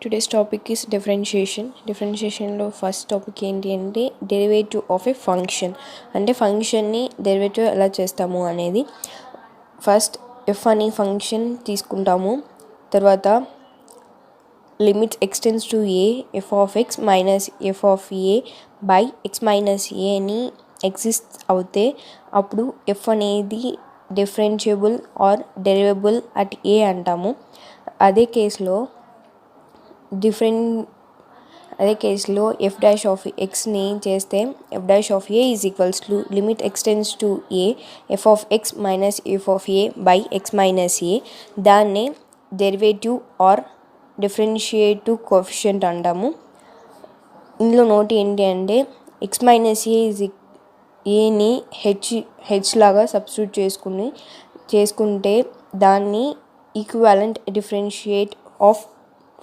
Today's topic is differentiation. Differentiationలో first topic ఏంటి అంటే డెరివేటివ్ ఆఫ్ ఏ ఫంక్షన్. అంటే ఫంక్షన్ని డెరివేటివ్ ఎలా చేస్తాము అనేది. ఫస్ట్ ఎఫ్ అనే ఫంక్షన్ తీసుకుంటాము. తర్వాత limits x tends to a f of x minus f of a by x minus a అని ఎగ్జిస్ట్ అవుతే అప్పుడు ఎఫ్ అనేది differentiable or derivable at a అంటాము. అదే కేసులో ఎఫ్ డాష్ ఆఫ్ ఎక్స్ని చేస్తే f dash of a is equals to limit x tends to a f of x minus f of a by x minus a. దాన్నే derivative are డిఫరెన్షియేటివ్ coefficient అంటాము. ఇందులో note ఏంటి అంటే ఎక్స్ మైనస్ ఏ ఈజ్ ఏని h లాగా substitute చేసుకుంటే దాన్ని equivalent differentiate of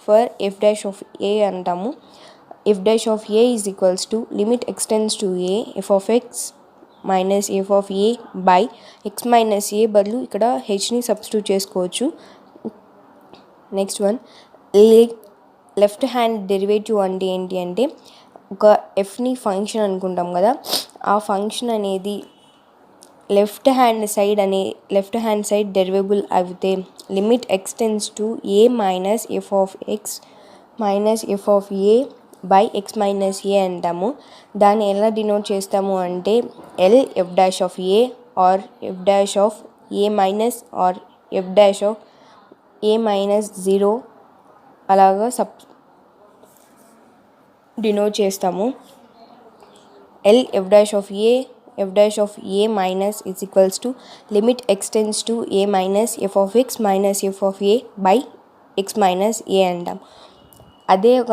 for f dash of a అంటాము. F dash of a is equals to limit x tends to a f of x minus f of a by x minus a బదులు ఇక్కడ హెచ్ని substitute చేసుకోవచ్చు. Next one, left hand derivative అంటే ఏంటి అంటే ఒక ఎఫ్ని function అనుకుంటాం కదా, ఆ ఫంక్షన్ అనేది లెఫ్ట్ హ్యాండ్ సైడ్ డెరివేబుల్ అయితే limit x tends to a minus f of x minus f of a by x minus a అంటాము. దాన్ని ఎలా డినోట్ చేస్తాము అంటే L f dash of a or f dash of a minus or f dash of a minus 0 అలాగా denote చేస్తాము. L f dash of a minus is equals to limit extends to a minus f of x minus f of a by x minus a అంటాం. అదే ఒక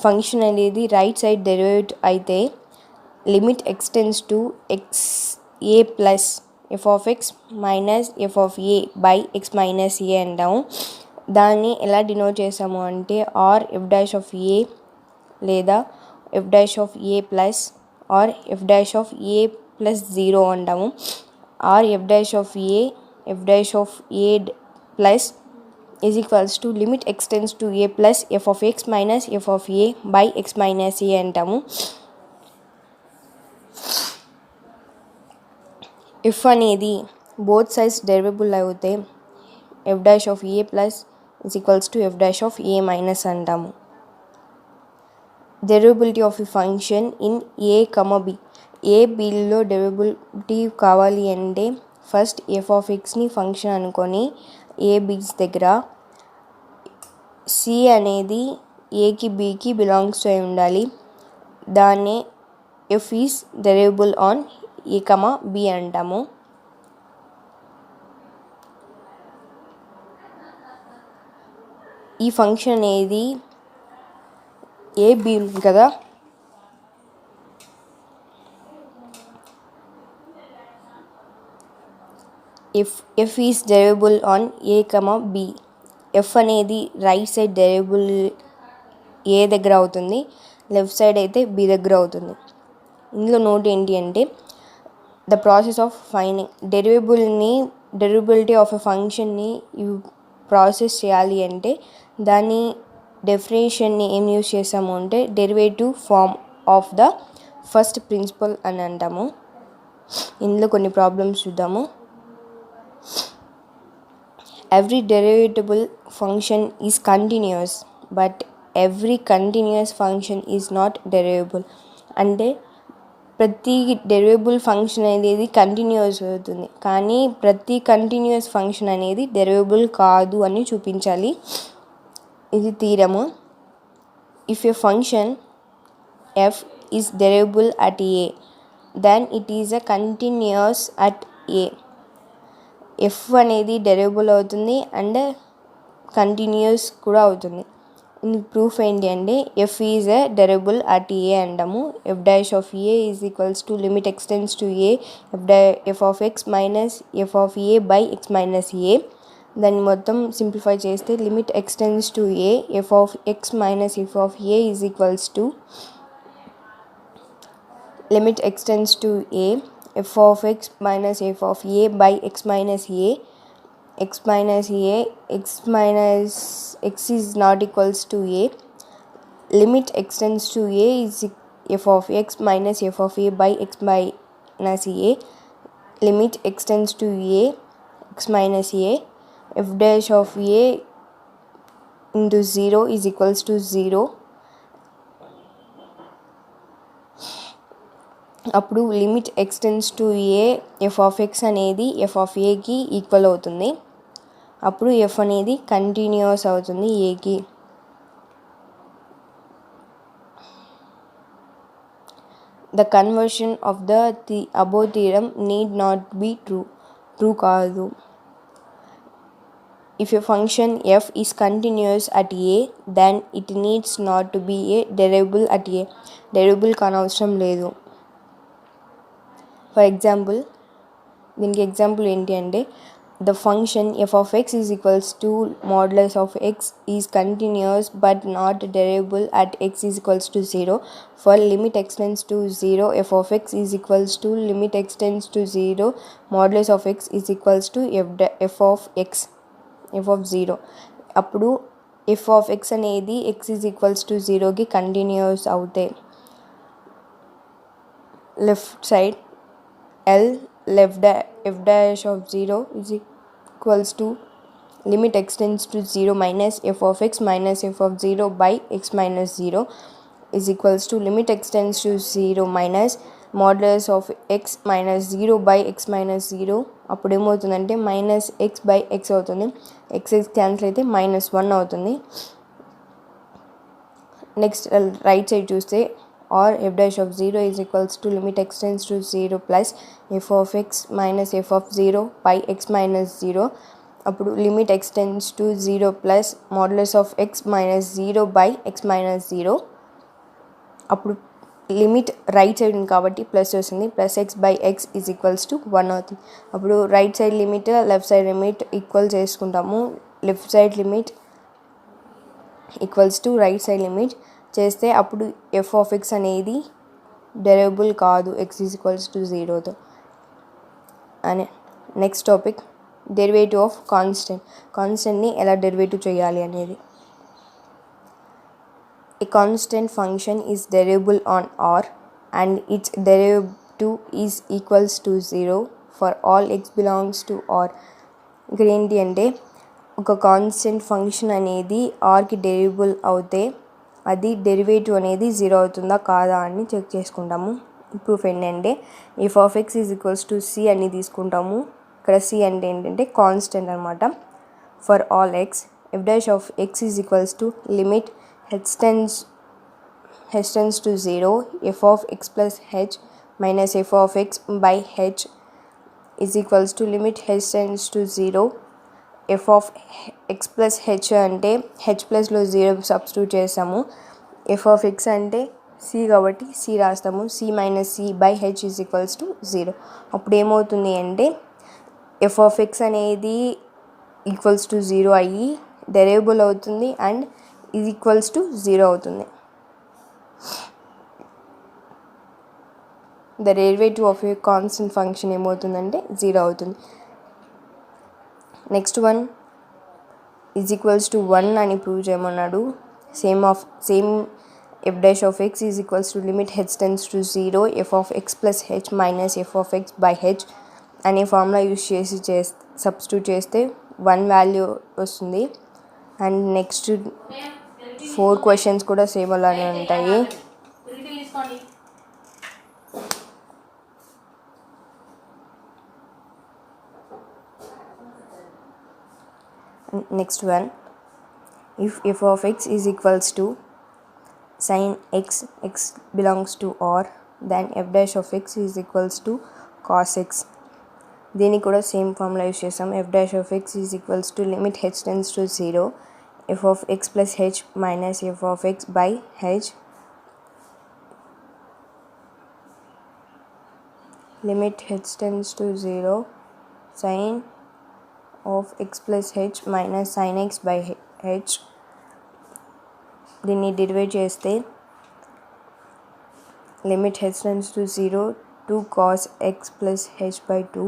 function అనేది right side derivative అయితే limit x tends to x a plus f of x minus f of a by x minus a అంటాము. దాన్ని ఎలా denote చేసాము అంటే R f dash of a లేదా f dash of a plus R f dash of a plus 0 అంటాము. R f dash of a plus is equals to limit x tends to a plus f of x minus f of a by x minus a అంటాము. F అనేది both sides derivable అయితే f dash of a plus is equals to f dash of a minus అంటాము. Derivability of a function in a comma b. A బిలో derivability కావాలి అంటే first f of ఎక్స్ని function అనుకొని a బీస్ దగ్గర C అనేది ఏకి బీకి బిలాంగ్స్ టు అయి ఉండాలి. దాన్నే f is derivable on a comma b అంటాము. ఈ ఫంక్షన్ అనేది ఏ బి ఉంది కదా, f is derivable on a comma b. F అనేది రైట్ సైడ్ డెరివేబుల్ ఏ దగ్గర అవుతుంది, లెఫ్ట్ సైడ్ అయితే బి దగ్గర అవుతుంది. ఇందులో నోట్ ఏంటి అంటే the process of finding derivability of a ఫంక్షన్ని ప్రాసెస్ చేయాలి అంటే దాని డెఫినేషన్ని ఏం యూస్ చేసాము అంటే derivative form of the first principle అని అంటాము. ఇందులో కొన్ని ప్రాబ్లమ్స్ చూద్దాము. Every derivable function is continuous but every continuous function is not derivable. అంటే ప్రతి డెరివేబుల్ ఫంక్షన్ అనేది కంటిన్యూస్ అవుతుంది, కానీ ప్రతి కంటిన్యూస్ ఫంక్షన్ అనేది డెరివేబుల్ కాదు అని చూపించాలి. ఇది theorem. If a function f is derivable at a then it is a continuous at a. F అనేది డెరివేబుల్ అవుతుంది అండ్ కంటిన్యూస్ కూడా అవుతుంది. ఇందుకు ప్రూఫ్ ఏంటి అంటే f is a derivable at a అంటాము. F dash of a is equals to limit x tends to a f of x minus f of a by x minus a. దాన్ని మొత్తం simplify చేస్తే limit x tends to a f of x minus f of a is equals to limit x tends to a f of x minus f of a by x minus a. x minus a, x is not equals to a, limit x tends to a is f of x minus f of a by x minus a, limit x tends to a, x minus a, f dash of a into 0 is equals to 0. అప్పుడు limit x tends to a f of x అనేది f of ఏకి equal అవుతుంది. అప్పుడు f అనేది continuous అవుతుంది ఏకి. The conversion of the above theorem need not be true కాదు. If a function f is continuous at a, then it needs not to be a derivable at a. derivable కానవసరం లేదు. For example దీనికి example ఏంటి అంటే the function f of x is equals to modulus of x is continuous but not derivable at x is equals to 0 for limit x tends to 0 f of x is equals to limit x tends to 0 modulus of x is equals to f of x f of 0. అప్పుడు f of x అనేది x is equals to 0కి continuous అవుతాయి. Left side L f dash of 0 is equals to limit x tends to 0 minus f of x minus f of 0 by x minus 0 is equals to limit x tends to 0 minus modulus of x minus 0 by x minus 0. అప్పుడు ఏమవుతుందంటే minus X by x అవుతుంది. X cancel అయితే -1 అవుతుంది. Next right side చూస్తే or f dash of 0 is equals to limit x tends to 0 plus f of x minus f of 0 by x minus 0. అప్పుడు limit x tends to 0 plus modulus of x minus 0 by x minus 0. అప్పుడు limit right side ఉంది కాబట్టి plus వస్తుంది. Plus x by x is equals to 1 అవుతుంది. అప్పుడు right side limit left side limit equal చేసుకుంటాము. Left side limit equals to right side limit చేస్తే అప్పుడు f of x అనేది డెరివబుల్ కాదు ఎక్స్ ఈజ్ ఈక్వల్స్ టు 0తో. అని నెక్స్ట్ టాపిక్ డెరివేటివ్ ఆఫ్ కాన్స్టెంట్ని ఎలా డెరివేటివ్ చేయాలి అనేది. A constant function is derivable on R and its derivative is equals to 0 for all x belongs to R. ఇక్కడ ఏంటి అంటే ఒక కాన్స్టెంట్ ఫంక్షన్ అనేది ఆర్కి డెరివబుల్ అవుతే అది డెరివేటివ్ అనేది 0 అవుతుందా కాదా అని చెక్ చేసుకుంటాము. ప్రూఫ్ ఏంటంటే f of x is equals to c అని తీసుకుంటాము. ఇక్కడ సి అంటే ఏంటంటే కాన్స్టెంట్ అనమాట. For all x f dash of x is equals to limit h tends to 0 f of x plus h minus f of x by h is equals to limit h tends to 0 f of x plus h అంటే h ప్లస్లో 0 substitute చేస్తాము. f of x అంటే c కాబట్టి c రాస్తాము. c minus c by h is equals to 0. అప్పుడు ఏమవుతుంది అంటే f of x అనేది ఈక్వల్స్ టు 0 అయ్యి డెరివబుల్ అవుతుంది అండ్ ఈజ్ ఈక్వల్స్ టు 0 అవుతుంది. The derivative of a constant function ఏమవుతుందంటే 0 అవుతుంది. Next one is equals to 1 అని ప్రూవ్ చేయమన్నాడు. Same F dash of x is equals to limit h tends to 0 f of x plus h minus f of x by H అనే formula use చేసి substitute చేస్తే 1 value వస్తుంది. And next 4 questions కూడా same అలానే ఉంటాయి. Next one if f of x is equals to sin x, x belongs to R, then f dash of x is equals to cos x. దీన్ని కూడా same formula use చేస్తాం. f dash of x is equals to limit h tends to 0 f of x plus h minus f of x by h limit h tends to 0 sin of x plus h minus sin x by h. దీన్ని derive చేస్తే limit h tends to 0 2 cos x plus h by 2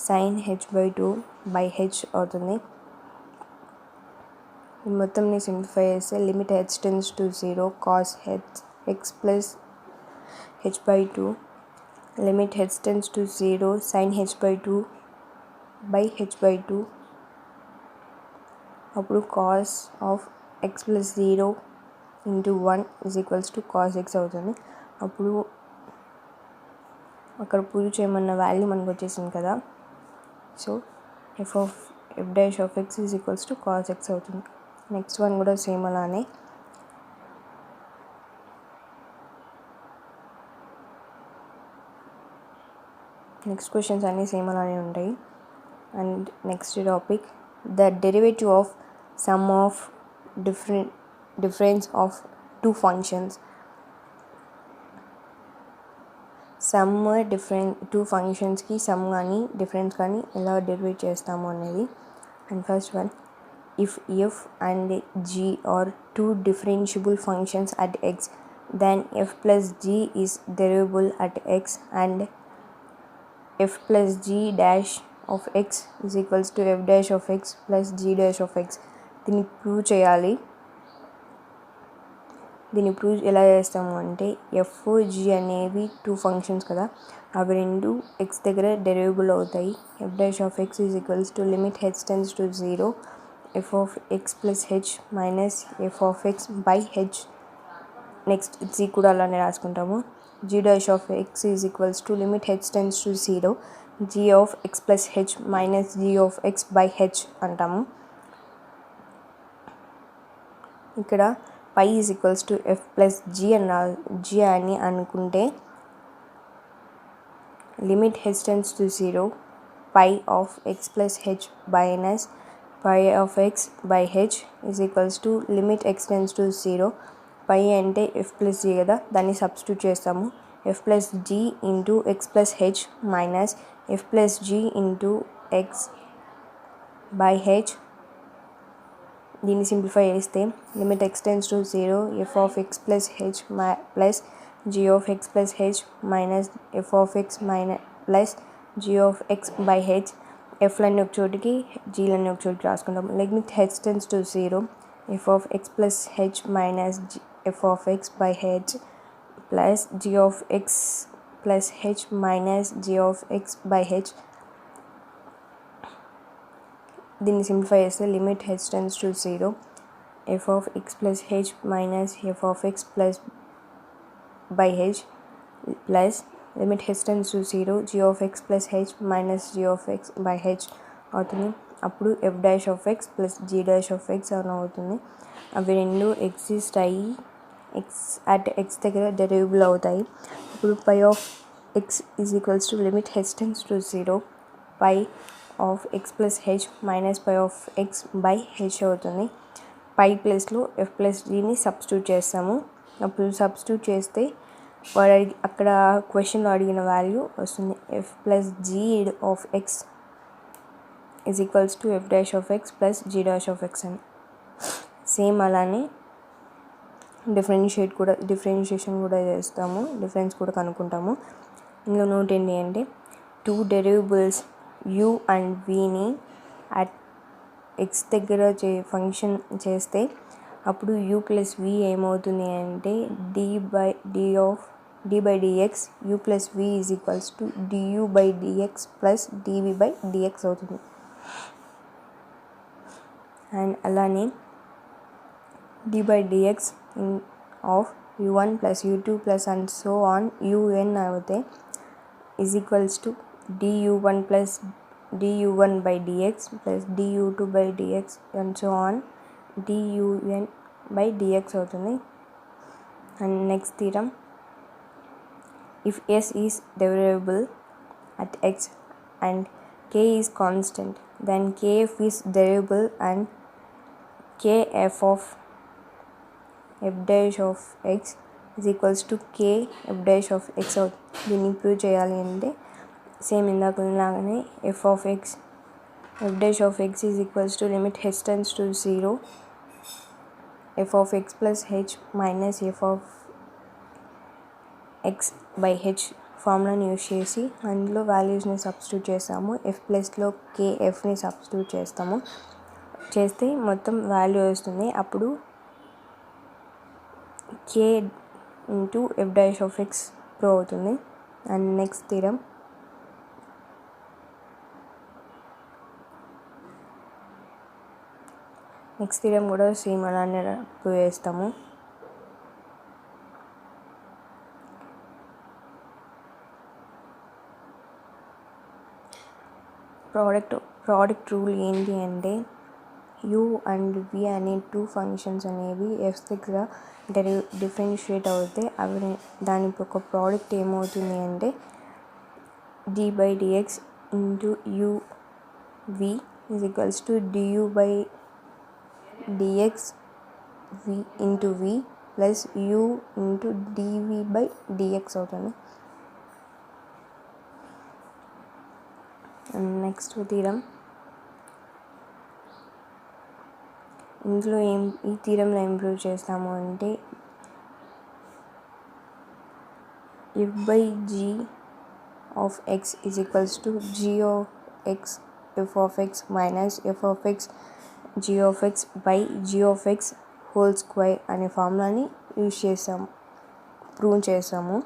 sin h by 2 by h అవుతుంది. మొత్తంని simplify చేస్తే limit h tends to 0 cos h x plus h by 2 limit h tends to 0 sine h by 2 by h by 2 అప్పుడు cos of x plus 0 into 1 is equals to cos x అవుతుంది. అప్పుడు అక్కడ prove చేయమన్న value మనకు వచ్చేసింది కదా. So f dash of x is equals to cos x అవుతుంది. Next one కూడా సేమ్ అలానే. నెక్స్ట్ క్వశ్చన్స్ అన్నీ సేమ్ అలానే ఉంటాయి. And next topic the derivative of some of difference of two functions. Some two ఫంక్షన్స్కి సమ్ కానీ difference కానీ ఎలా డెరివేట్ చేస్తాము అనేది. And first one, if f and g are two differentiable functions at x, then f plus g is derivable at x and f plus g dash of x is equals to f dash of x plus g dash of x. దీన్ని prove చేయాలి. దీన్ని prove ఎలా చేస్తాము అంటే f g అనేవి two functions కదా, అవి రెండు ఎక్స్ దగ్గర డెరివబుల్ అవుతాయి. F dash of x is equals to limit h tends to 0 f of x plus h minus f of x by h. Next g కూడా అలానే రాసుకుంటాము. G dash of x is equals to limit h tends to 0 g of x plus h minus g of x by h అంటాము. ఇక్కడ pi is equals to f plus g అని అనుకుంటే limit h tends to 0 pi of x plus h minus pi of x by h is equals to limit x tends to 0. Pi అంటే f plus g కదా, దాన్ని substitute చేస్తాము. F plus g into x plus h minus f plus g into x by h. దీన్ని simplify చేస్తే limit x tends to 0 f of x plus h plus g of x plus h minus f of x plus g of x by h. ఎఫ్లన్నీ ఒక చోటికి జీలన్నీ ఒక చోటికి రాసుకుంటాం. Limit h tends to 0 f of x plus h minus f of x by h plus g of x plus h minus g of x by h. దీన్ని simplify చేస్తే limit h tends to 0 f of x plus h minus f of x plus by h plus limit h tends to 0 g of x plus h minus g of x by h అవుతుంది. అప్పుడు f dash of x plus g dash of x అని అవుతుంది. అవి రెండు exist అయ్యి X దగ్గర derivable అవుతాయి. ఇప్పుడు pi of x is equals to limit h tends to 0 pi of x plus h minus pi of x by h అవుతుంది. Pi ప్లేస్లో ఎఫ్ ప్లస్ జీని సబ్స్టిట్యూట్ చేస్తాము. అప్పుడు సబ్స్టిట్యూట్ చేస్తే అక్కడ క్వశ్చన్లో అడిగిన వాల్యూ వస్తుంది. F plus g of x is equals to f dash of x plus g dash of x అని. సేమ్ అలానే డిఫరెన్షియేషన్ కూడా చేస్తాము, డిఫరెన్స్ కూడా కనుక్కుంటాము. ఇందులో నోట్ ఏంటి అంటే టూ డెరివబుల్స్ యూ అండ్ వీని అట్ ఎక్స్ దగ్గర ఫంక్షన్ చేస్తే అప్పుడు యూ ప్లస్ వి ఏమవుతుంది అంటే d by dx u plus v is equals to du by dx plus dv by dx అవుతుంది. అండ్ అలానే D by dx of u1 plus u2 plus and so on un అవుతాయి is equals to du1 plus du1 by dx plus du2 by dx and so on dun by dx అవుతుంది. And next theorem, if s is derivable at x and k is constant then kf is derivable and kf of f dash of x is equals to k f dash of x అవుతుంది. దీన్ని prove చేయాలి అంటే same ఇందాకలాగానే f of x f dash of x is equals to limit h tends to 0 f of x plus h minus f of x by h ఫార్ములాని use చేసి అందులో వాల్యూస్ని substitute చేస్తాము. F ప్లస్లో కేఎఫ్ని సబ్స్టిట్యూట్ చేస్తే మొత్తం వాల్యూ వస్తుంది. అప్పుడు k into f dash of x prove అవుతుంది. అండ్ నెక్స్ట్ థీరం కూడా సేమ్ అలానే ప్రూవ్ చేస్తాము. ప్రోడక్ట్ రూల్ ఏంటి అంటే యూ అండ్ వి అనే 2 ఫంక్షన్స్ అనేవి ఎఫ్ దగ్గర డిఫరెన్షియేట్ అవుతే అవి దాని ఒక ప్రోడక్ట్ ఏమవుతుంది అంటే d/dx into u v is equals to du/dx v into v plus u into dv/dx అవుతుంది. అండ్ నెక్స్ట్ థీరం ఈ థీరంలో ఏం ప్రూవ్ చేస్తాము అంటే f/g of x is equals to g of x f of x minus f of x g of x by g of x whole square అనే ఫార్ములాని use prove చేసాము.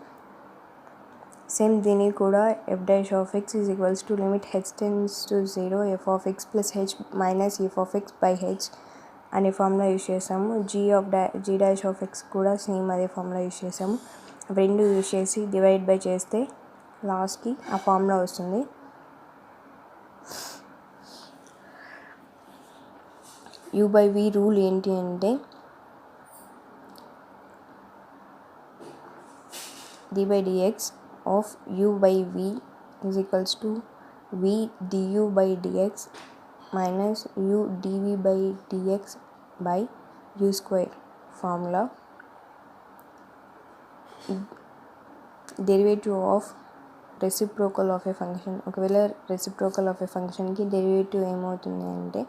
Same దీన్ని కూడా F dash of x is equals to limit h tends to 0 f of x plus h minus f of x by H అనే formula use చేసాము. G dash of X కూడా same అదే formula use చేసాము. రెండు use చేసి divide by చేస్తే లాస్ట్కి ఆ ఫార్ములా వస్తుంది. u/v రూల్ ఏంటి అంటే d/dx of u/v is equals to v du/dx minus u dv/dx by u square formula. Derivative of reciprocal of a function, ఒకవేళ రెసిప్రోకల్ ఆఫ్ ఏ ఫంక్షన్కి డెరివేటివ్ ఏమవుతుంది అంటే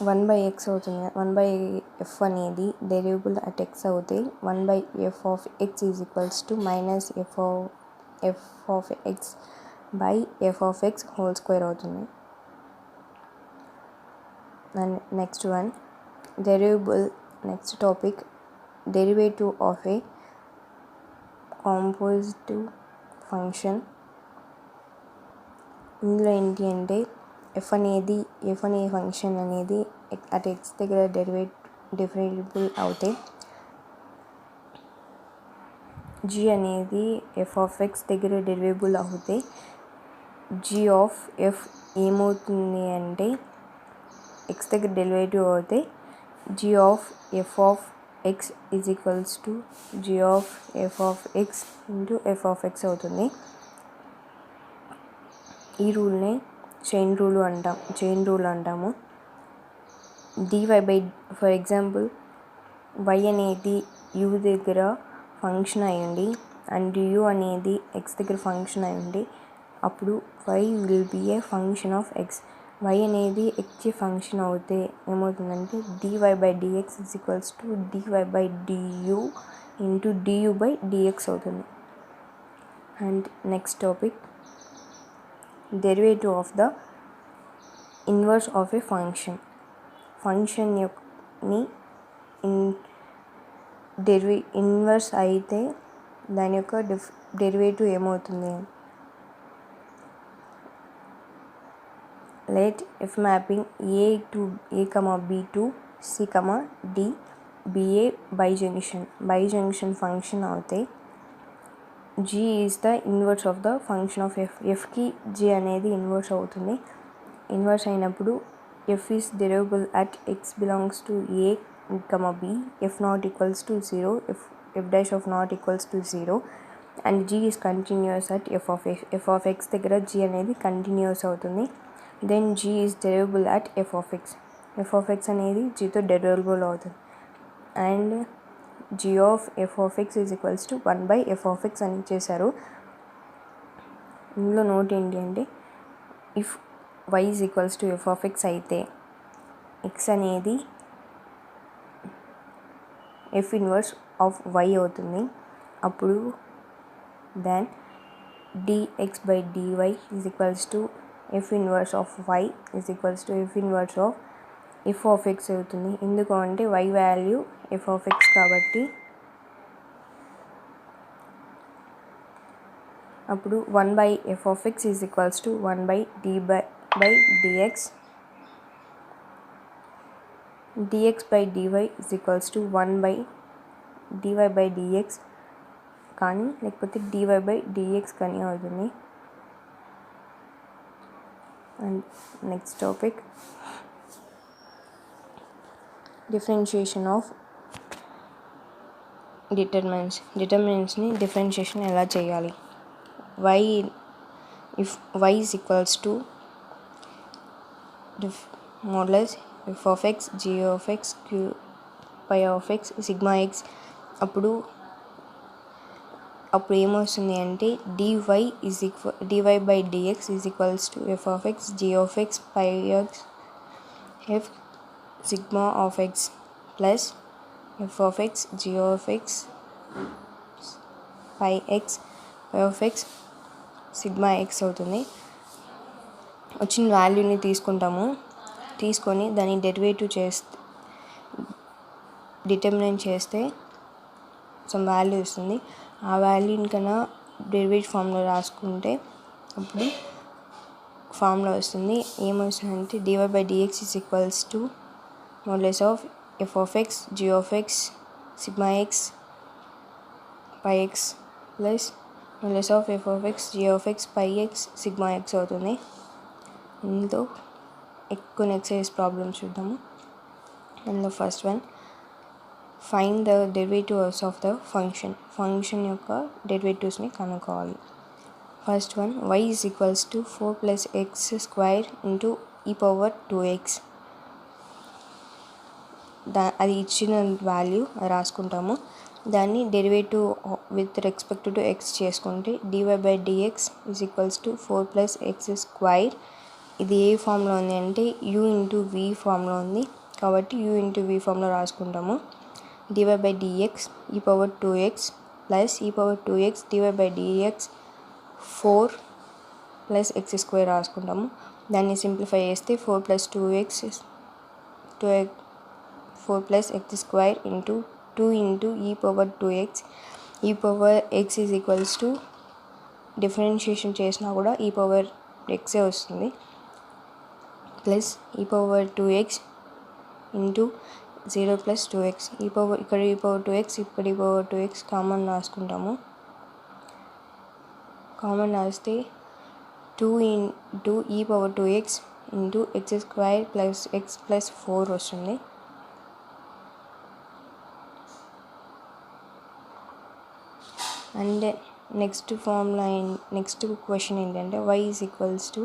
1/x అవుతుంది. 1/f అనేది డెరివేబుల్ అట్ x అవుతే 1/f of x is equals to minus f of x by f of x whole square అవుతుంది. And next topic derivative of a compositive function. ఇందులో ఏంటి అంటే ఎఫ్ అనే ఫంక్షన్ అనేది at x దగ్గర డిఫరెబుల్ అవుతే g అనేది ఎఫ్ ఆఫ్ ఎక్స్ దగ్గర డెరివేబుల్ అవుతే జీ ఆఫ్ ఎఫ్ ఏమవుతుంది అంటే ఎక్స్ దగ్గర డెరివేటివ్ అవుతే g of f of x is equals to g of f of x into f of x అవుతుంది. ఈ రూల్ని చైన్ రూల్ అంటాము. ఫర్ ఎగ్జాంపుల్ y అనేది u దగ్గర ఫంక్షన్ అయ్యండి అండ్ u అనేది x దగ్గర ఫంక్షన్ అయ్యండి, అప్పుడు y will be a function of x. y అనేది x ఫంక్షన్ అవుతే ఏమవుతుందంటే dy/dx is equals to dy/du into du/dx అవుతుంది. And next topic derivative of the inverse of a function యొక్కని inverse అయితే దాని యొక్క డెరివేటివ్ ఏమవుతుంది. Let f mapping a b to c d be a bijection function అవుతే g is the inverse of the function of ఎఫ్కి g అనేది inverse అవుతుంది. Inverse అయినప్పుడు f is derivable at x belongs to a, b, f not equals to 0, f dash of not equals to 0 and g is continuous at f of x దగ్గర g అనేది continuous అవుతుంది. Then g is derivable at f of x అనేది gతో derivable అవుతుంది and g of f of x is equals to 1/f of x అని ఇచ్చేశారు. ఇందులో note ఏంటి అంటే if y is equals to f of x అయితే x అనేది f ఇన్వర్స్ ఆఫ్ y అవుతుంది అప్పుడు then dx by dy is equals to f inverse of y is equals to f inverse of f of x అవుతుంది. ఎందుకు అంటే y value f of x కాబట్టి అప్పుడు 1 by f of x is equals to 1 by dx by dy is equals to 1 by dy by dx కానీ లేకపోతే dy by dx కానీ అవుతుంది. And next topic differentiation of డిటర్మినెంట్స్ని differentiation ఎలా చేయాలి. if y is equals to modulus f of x g of x q pi of x sigma x అప్పుడు ఏమొస్తుంది అంటే dy by dx is equals to f of x g of x pi x f sigma of x plus f of x g of x pi of x sigma x అవుతుంది. వచ్చిన వాల్యూని తీసుకొని దాన్ని determinate చేస్తే some value వస్తుంది. ఆ వాల్యూని కన్నా డెరివేటివ్ ఫామ్లో రాసుకుంటే అప్పుడు ఫామ్లో వస్తుంది. ఏమొస్తుందంటే dy by dx is equals to modulus of f of x g of x sigma x pi x plus modulus of f of x g of x pi x sigma x అవుతుంది. ఇందులో కొన్ని exercise problems చూద్దాము. అందులో first one, find the derivatives of the function యొక్క డెరివేటివ్స్ని కనుక్కోవాలి. First one, y is equals to 4 plus x square into e power 2x. అది ఇచ్చిన value రాసుకుంటాము. దాన్ని derivative with respect to x చేసుకుంటే dy by dx is equals to 4 plus x square. ఇది ఏ ఫామ్లో ఉంది అంటే u ఇంటూ v ఫామ్లో ఉంది కాబట్టి u ఇంటూ v ఫామ్లో రాసుకుంటాము. dy by dx e power 2x plus e power 2x dy by dx 4 plus x square రాసుకుంటాము. దాన్ని simplify చేస్తే 4 plus x square into 2 into e power 2x. e power x is equals to differentiation చేసినా కూడా e power x వస్తుంది plus e power 2x into 0 plus 2x. ఇక్కడ e power 2x ఇక్కడ e power 2x common రాసుకుంటాము. Common రాస్తే 2 into e power 2x into x square plus x plus 4 వస్తుంది. And next question ఏంటంటే y is equals to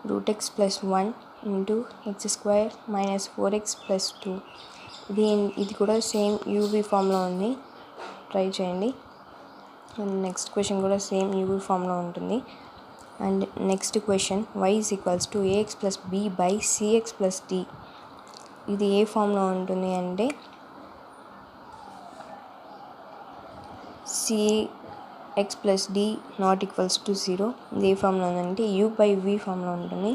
root x plus 1 into x square minus 4x plus 2. ఇది కూడా same UV ఫామ్లో ఉంది, try చేయండి. And next question కూడా same UV ఫామ్లో ఉంటుంది. And next question y is equals to ax plus b by cx plus d. ఇది ఏ ఫామ్లో ఉంటుంది అంటే cx plus d not equals to 0. ఇది ఏ ఫామ్లో ఉందంటే u by v ఫామ్లో ఉంటుంది.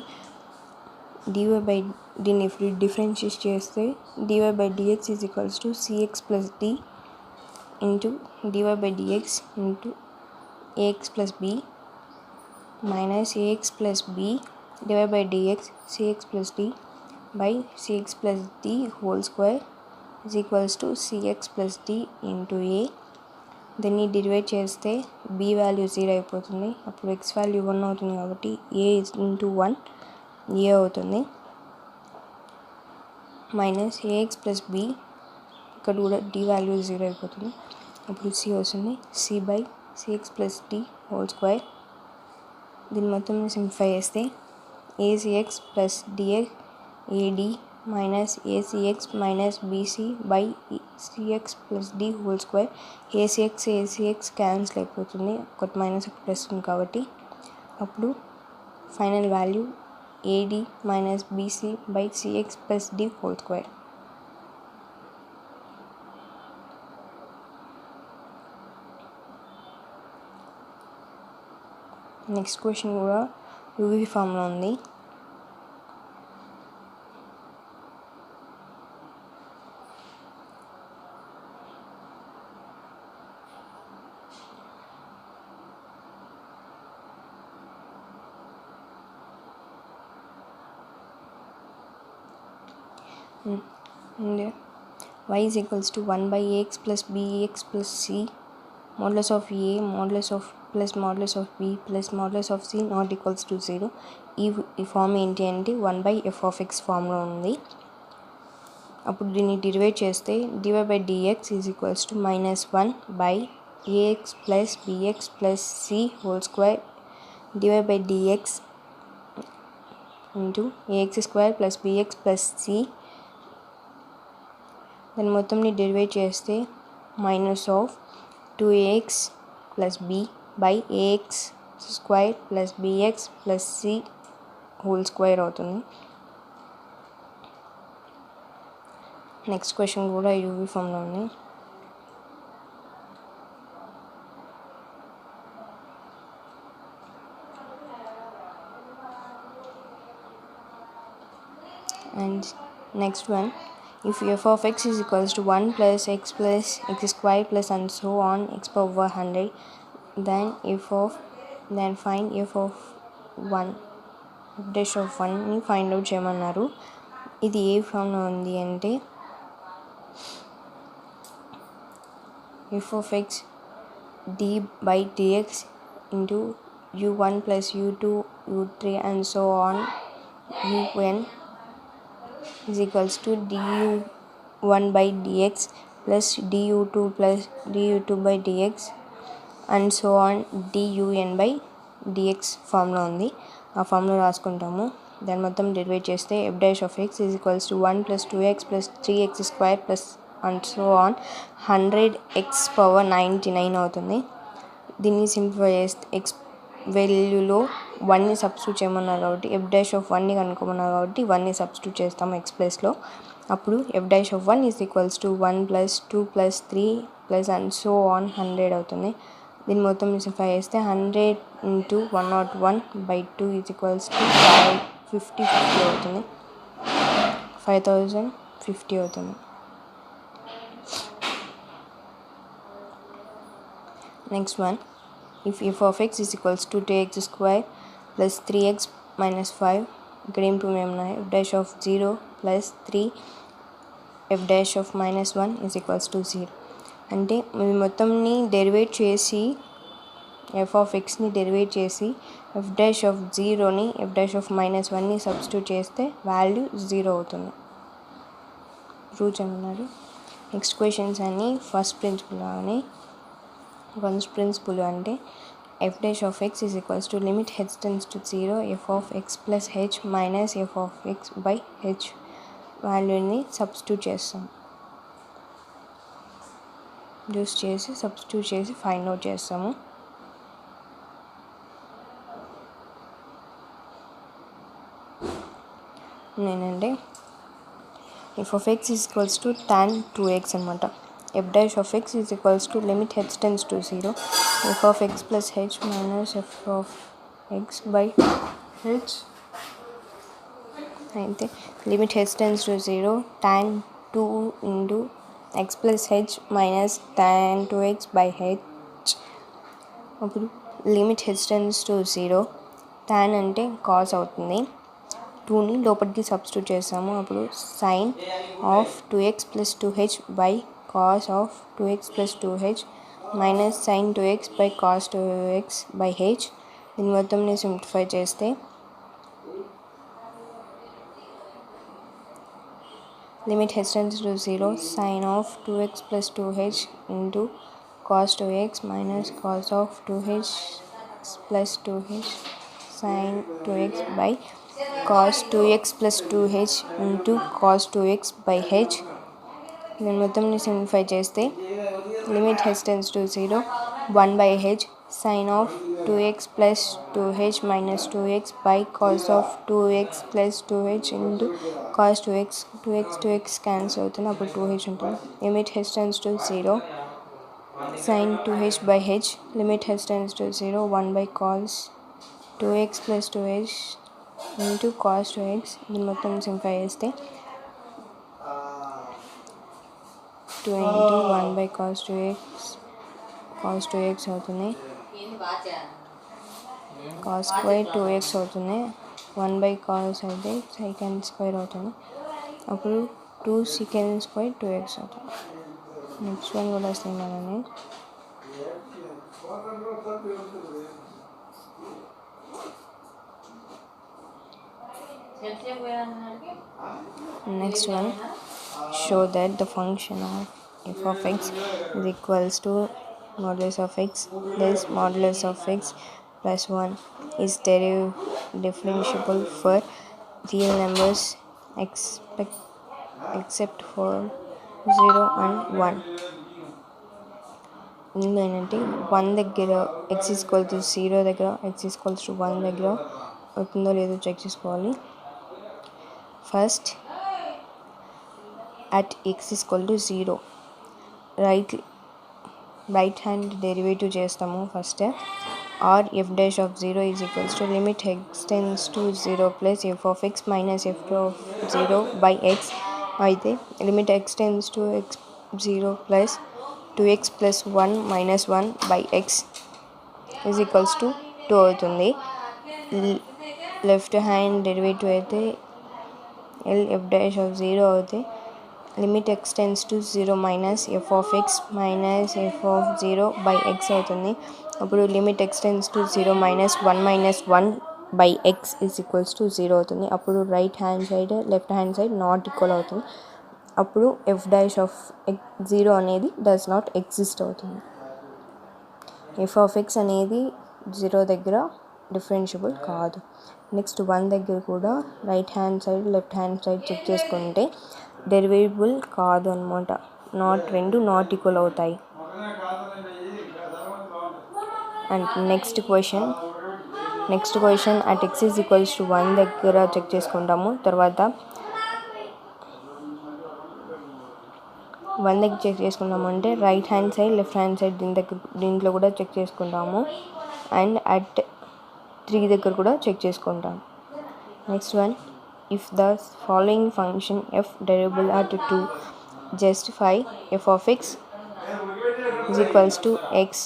దీన్ని డిఫరెన్షియేట్ చేస్తే dy by dx is equals to cx plus d into dy by dx into ax plus b minus ax plus b dy by dx cx plus d by cx plus d whole square is equals to cx plus d into a. దీన్ని derive చేస్తే b value 0 అయిపోతుంది. అప్పుడు x value 1 అవుతుంది కాబట్టి a into 1 a అవుతుంది. Minus ax plus b ఇక్కడ కూడా d value 0 అయిపోతుంది. అప్పుడు c వస్తుంది. c by cx plus d whole square. దీన్ని మొత్తం సింప్లిఫై చేస్తే acx plus dx ad minus acx minus bc by cx plus d whole square. acx cancel అయిపోతుంది, ఒకటి మైనస్ ఒకటి ప్లస్ ఉంది కాబట్టి. అప్పుడు final value ad minus bc by cx plus d whole square. Next question కూడా UV ఫామ్లో ఉంది. y is equals to 1 by ax plus bx plus c modulus of a modulus of plus modulus of b plus modulus of c not equals to 0. ఈ form ఏంటి అంటే 1 by f of x ఫామ్లో ఉంది. అప్పుడు దీన్ని డిరైవేట్ చేస్తే dy by dx is equals to -1 by ax plus bx plus c whole square dy by dx into ax square plus bx plus c. దాన్ని మొత్తంని డెరివేట్ చేస్తే minus of 2ax plus b by ax square plus bx plus c whole square అవుతుంది. Next question కూడా UV ఫామ్లో ఉంది. And next one, if f of x is equals to 1 plus x square plus and so on x power 100, then find f of 1 dash of 1 ని find out చేయమన్నారు. ఇది ఏ ఫామ్లో ఉంది అంటే f of x d by dx into u1 plus u2 u3 and so on un is equals to du1 by dx plus du2 by dx and so on dun by dx ఫామ్లో ఉంది. ఆ ఫామ్లో రాసుకుంటాము. దాని మొత్తం డెరివేట్ చేస్తే f dash of x is equals to 1 plus 2x plus 3x square plus and so on 100x power 99 అవుతుంది. దీన్ని simplify చేస్తే ఎక్స్ వాల్యూలో 1ని సబ్స్టిట్యూట్ చేయమన్నారు కాబట్టి f dash of 1ని కనుక్కోమన్నారు కాబట్టి 1ని సబ్స్టిట్యూట్ చేస్తాము x ప్లేస్లో. అప్పుడు f dash of 1 is equals to 1 plus 2 plus 3 plus and so on 100 అవుతుంది. దీన్ని మొత్తం సింప్లిఫై చేస్తే 100 into 101 by 2 is equals to 50 అవుతుంది. 5050 అవుతుంది. Next one, if f of x is equals to 2x square plus 3x minus 5, ఇక్కడ ఏం prove ఏమన్నాయి, f dash of 0 plus 3 f dash of -1 is equals to 0. అంటే మేము మొత్తంని డెరివేట్ చేసి f of xని డెరివేట్ చేసి f dash of 0ని f dash of -1ని substitute చేస్తే value 0 అవుతుంది. ప్రూవ్ చేయమన్నారు. నెక్స్ట్ క్వశ్చన్స్ అన్నీ ఫస్ట్ ప్రిన్సిపల్ అంటే f dash of x is equals to limit h tends to 0 f of x plus h minus f of x by h వాల్యూని substitute చేస్తాం. Substitute చేసి find out చేస్తాము. నేనంటే f of x is equals to tan 2x అనమాట. f dash of x is equals to limit h tends to 0 f of x plus h minus f of x by h. అయితే limit h tends to 0 tan 2 into x plus h minus tan 2x by h. అప్పుడు limit h tends to 0 tan అంటే cos అవుతుంది. 2ని లోపలికి substitute చేస్తాము. అప్పుడు sine of 2x plus 2h by cos of 2x plus 2h minus sin 2x by cos 2x by h. దీని మొత్తంని simplify చేస్తే limit h tends to 0 sin of 2x plus 2h into cos 2x minus cos of 2h plus 2h sin 2x by cos 2x plus 2h into cos 2x by h. దీని మొత్తంని simplify చేస్తే limit h tends to 0 1 by h sin of 2x plus 2h minus 2x by cos of 2x plus 2h into cos 2x cancel అవుతుంది. అప్పుడు 2h ఉంటుంది. Limit h tends to 0 sin 2h by h limit h tends to 0 1 by cos 2x plus 2x into cos 2x దీన్ని మొత్తం simplify చేస్తే 2 into 1 by cos 2x అవుతుంది. cos square 2x అవుతుంది. 1 by cos అయితే secant square అవుతుంది. అప్పుడు 2 secant square 2x అవుతుంది. Next one కూడా సేమ్ అలానే. Next one, show that the function of f of x is equals to modulus of x less modulus of x plus 1 is differentiable for real numbers except for 0 and 1. ఇందులో ఏంటంటే 1 దగ్గర x equal to 0 దగ్గర x equals to 1 దగ్గర అవుతుందో లేదో check చేసుకోవాలి. First at x equal to 0 right hand derivative చేస్తాము. First r f dash of 0 is equals to limit x tends to 0 plus f of x minus f of 0 by x అయితే limit x tends to x 0 plus 2x plus 1 minus 1 by x is equals to 2 అవుతుంది. Left hand derivative అయితే l f dash of 0 అవుతే limit x tends to 0 minus f of x minus f of 0 by x అవుతుంది. అప్పుడు limit x tends to 0 minus 1 minus 1 by x is equals to 0 అవుతుంది. అప్పుడు right hand side left hand side not equal అవుతుంది. అప్పుడు f dash of 0 అనేది does not exist అవుతుంది. F of x అనేది 0 దగ్గర డిఫరెన్షియబుల్ కాదు. నెక్స్ట్ 1 దగ్గర కూడా right hand side left hand side check చేసుకుంటే డెరివేబుల్ కాదు అనమాట. రెండు నాట్ ఈక్వల్ అవుతాయి. And next question at X is equals to 1 దగ్గర చెక్ చేసుకుంటాము. తర్వాత 1 దగ్గర చెక్ చేసుకుంటాము అంటే right hand side left hand side దీంట్లో కూడా చెక్ చేసుకుంటాము. అండ్ అట్ 3 దగ్గర కూడా చెక్ చేసుకుంటాము. Next one, if the following function f derivable at 2 justify f of x is equals to x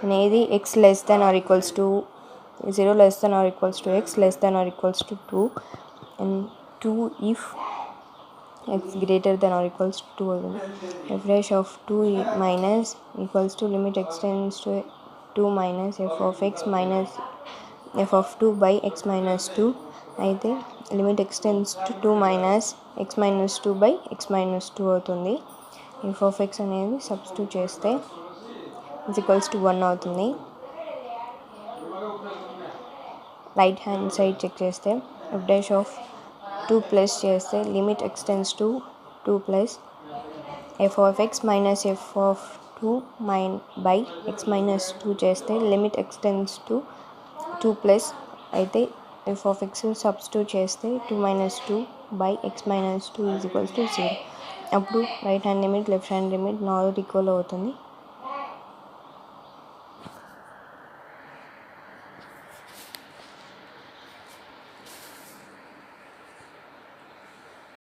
అనేది x less than or equals to 0 less than or equals to x less than or equals to 2 and 2 if x greater than or equals to 2 f dash of 2 minus equals to limit x tends to 2 minus f of x minus f of 2 by x minus 2 అయితే limit x tends to 2 minus x minus 2 by x minus 2 అవుతుంది. f of x అనేది substitute చేస్తే is equals to 1 అవుతుంది. Right hand side check చేస్తే f dash of 2 plus చేస్తే limit x tends to 2 plus f of x minus f of 2 by x minus 2 చేస్తే limit x tends to 2 plus అయితే F of X substitute చేస్తే 2 minus 2 by x minus 2 is equals to 0. అప్పుడు right hand limit left hand limit not equal అవుతుంది.